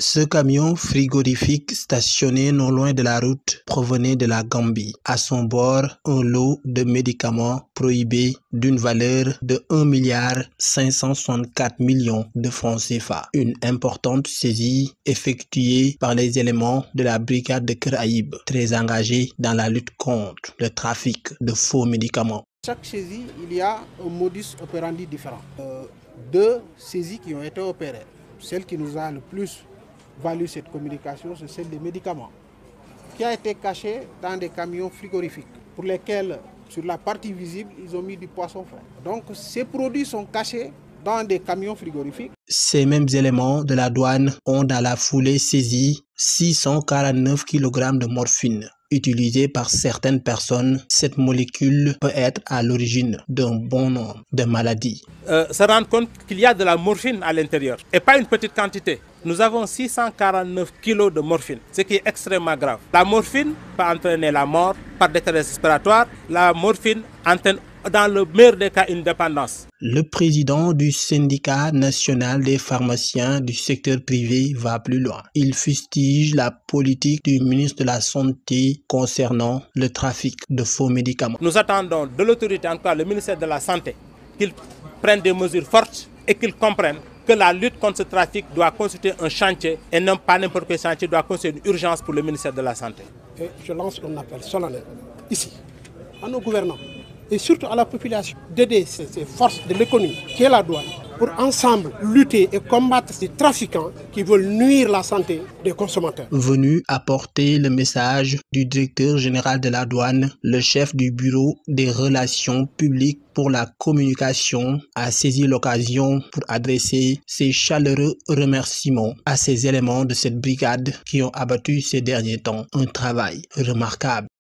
Ce camion frigorifique stationné non loin de la route provenait de la Gambie. À son bord, un lot de médicaments prohibés d'une valeur de 1,564 milliard de francs CFA. Une importante saisie effectuée par les éléments de la brigade de Kër Ayib, très engagés dans la lutte contre le trafic de faux médicaments. Chaque saisie, il y a un modus operandi différent. Deux saisies qui ont été opérées. Celle qui nous a le plus valu cette communication, c'est celle des médicaments, qui a été cachée dans des camions frigorifiques, pour lesquels, sur la partie visible, ils ont mis du poisson frais. Donc ces produits sont cachés dans des camions frigorifiques. Ces mêmes éléments de la douane ont dans la foulée saisi 649 kg de morphine. Utilisée par certaines personnes, cette molécule peut être à l'origine d'un bon nombre de maladies. Se rendre compte qu'il y a de la morphine à l'intérieur et pas une petite quantité. Nous avons 649 kilos de morphine, ce qui est extrêmement grave. La morphine peut entraîner la mort par détresse respiratoire. La morphine entraîne dans le meilleur des cas une dépendance. Le président du syndicat national des pharmaciens du secteur privé va plus loin. Il fustige la politique du ministre de la Santé concernant le trafic de faux médicaments. Nous attendons de l'autorité, en tout cas le ministère de la Santé, qu'il prenne des mesures fortes et qu'il comprenne que la lutte contre ce trafic doit constituer un chantier et non pas n'importe quel chantier, doit constituer une urgence pour le ministère de la Santé. Et je lance un appel solennel ici à nos gouvernants et surtout à la population d'aider ces forces de l'économie qui est la douane pour ensemble lutter et combattre ces trafiquants qui veulent nuire la santé des consommateurs. Venu apporter le message du directeur général de la douane, le chef du bureau des relations publiques pour la communication a saisi l'occasion pour adresser ses chaleureux remerciements à ces éléments de cette brigade qui ont abattu ces derniers temps un travail remarquable.